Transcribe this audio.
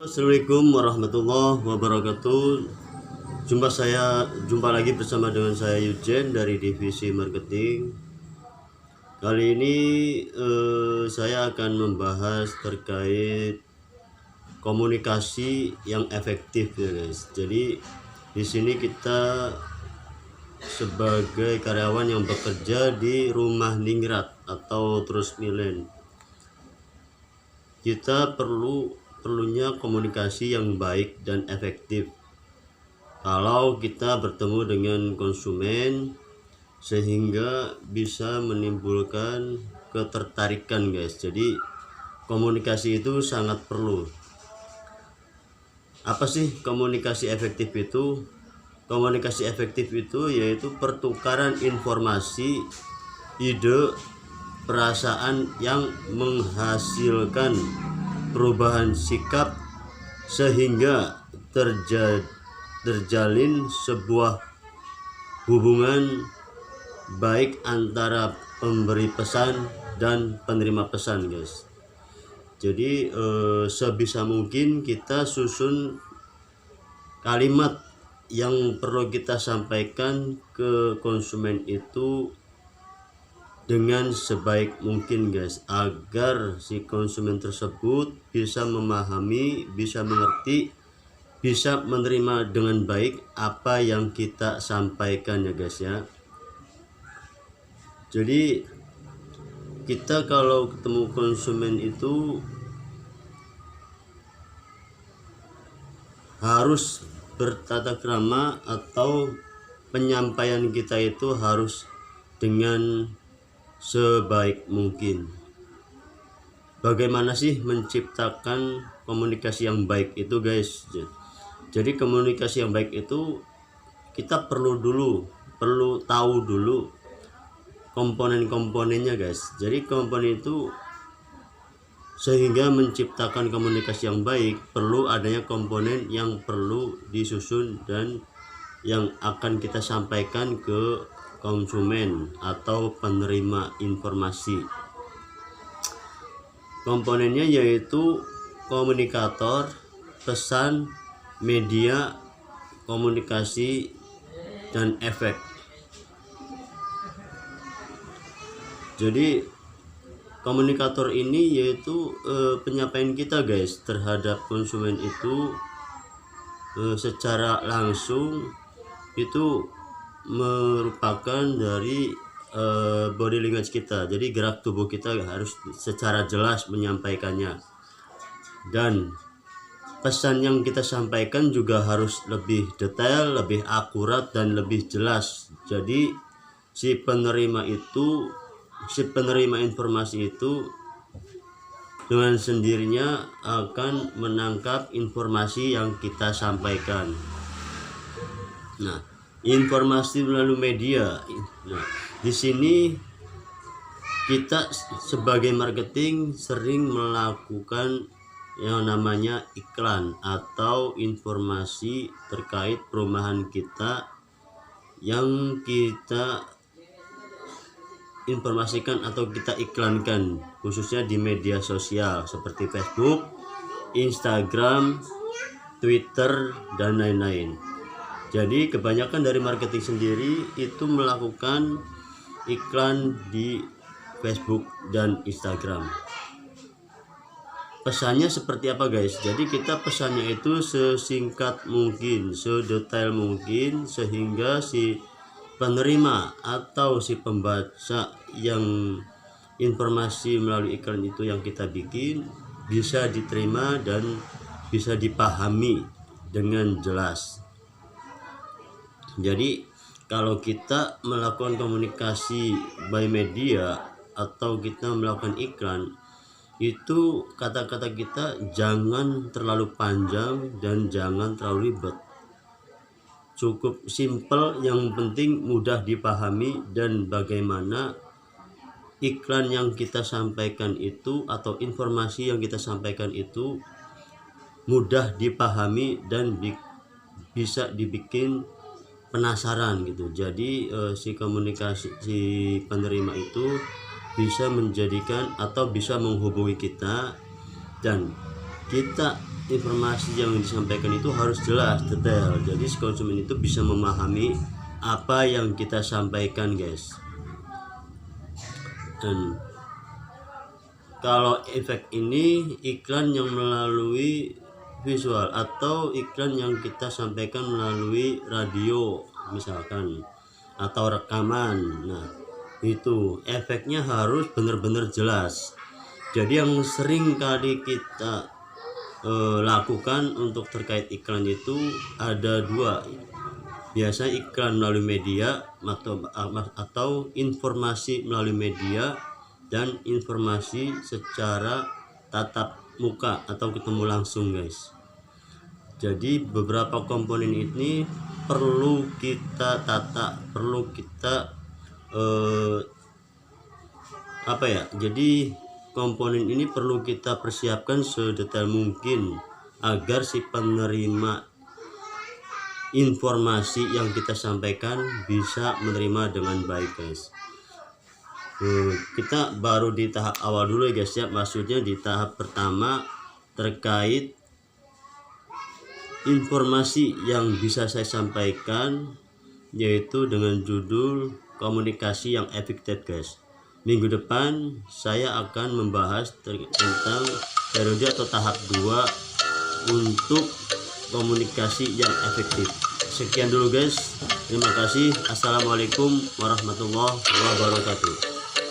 Assalamualaikum warahmatullahi wabarakatuh. Jumpa lagi bersama dengan saya Yujen dari divisi marketing. Kali ini saya akan membahas terkait komunikasi yang efektif ya guys. Jadi di sini kita sebagai karyawan yang bekerja di rumah ningrat atau terus milen, kita perlunya komunikasi yang baik dan efektif kalau kita bertemu dengan konsumen, sehingga bisa menimbulkan ketertarikan guys. Jadi komunikasi itu sangat perlu. Apa sih komunikasi efektif itu? Komunikasi efektif itu yaitu pertukaran informasi, ide, perasaan yang menghasilkan perubahan sikap sehingga terjalin sebuah hubungan baik antara pemberi pesan dan penerima pesan guys. Jadi sebisa mungkin kita susun kalimat yang perlu kita sampaikan ke konsumen itu dengan sebaik mungkin guys, agar si konsumen tersebut bisa memahami, bisa mengerti, bisa menerima dengan baik apa yang kita sampaikan ya guys ya. Jadi kita kalau ketemu konsumen itu harus bertata krama, atau penyampaian kita itu harus dengan sebaik mungkin. Bagaimana sih menciptakan komunikasi yang baik itu guys? Jadi komunikasi yang baik itu kita perlu tahu dulu komponen-komponennya guys. Jadi komponen itu, sehingga menciptakan komunikasi yang baik, perlu adanya komponen yang perlu disusun dan yang akan kita sampaikan ke konsumen atau penerima informasi. Komponennya yaitu komunikator, pesan, media, komunikasi, dan efek. Jadi komunikator ini yaitu penyampaian kita guys terhadap konsumen itu secara langsung, itu merupakan dari body language kita. Jadi gerak tubuh kita harus secara jelas menyampaikannya, dan pesan yang kita sampaikan juga harus lebih detail, lebih akurat, dan lebih jelas. Jadi si penerima informasi itu dengan sendirinya akan menangkap informasi yang kita sampaikan. Nah, informasi melalui media. Nah, di sini kita sebagai marketing sering melakukan yang namanya iklan atau informasi terkait perumahan kita yang kita informasikan atau kita iklankan, khususnya di media sosial seperti Facebook, Instagram, Twitter, dan lain-lain. Jadi kebanyakan dari marketing sendiri itu melakukan iklan di Facebook dan Instagram. Pesannya seperti apa guys? Jadi kita pesannya itu sesingkat mungkin, sedetail mungkin, sehingga si penerima atau si pembaca yang informasi melalui iklan itu yang kita bikin bisa diterima dan bisa dipahami dengan jelas. Jadi kalau kita melakukan komunikasi by media atau kita melakukan iklan, itu kata-kata kita jangan terlalu panjang dan jangan terlalu ribet. Cukup simple, yang penting mudah dipahami, dan bagaimana iklan yang kita sampaikan itu atau informasi yang kita sampaikan itu mudah dipahami dan bisa dibikin penasaran gitu. Jadi si penerima itu bisa menjadikan atau bisa menghubungi kita, dan kita informasi yang disampaikan itu harus jelas, detail. Jadi si konsumen itu bisa memahami apa yang kita sampaikan, guys. Dan kalau efek ini iklan yang melalui visual atau iklan yang kita sampaikan melalui radio misalkan atau rekaman. Nah, itu efeknya harus benar-benar jelas. Jadi yang sering kali kita lakukan untuk terkait iklan itu ada dua. Biasa iklan melalui media atau informasi melalui media dan informasi secara tatap muka atau ketemu langsung, guys. Jadi beberapa komponen ini perlu kita tata, perlu kita jadi komponen ini perlu kita persiapkan sedetail mungkin agar si penerima informasi yang kita sampaikan bisa menerima dengan baik, guys. Kita baru di tahap awal dulu ya, guys ya. Maksudnya di tahap pertama terkait informasi yang bisa saya sampaikan, yaitu dengan judul komunikasi yang efektif, guys. Minggu depan saya akan membahas tentang periode atau tahap 2 untuk komunikasi yang efektif. Sekian dulu, guys. Terima kasih. Assalamualaikum warahmatullahi wabarakatuh.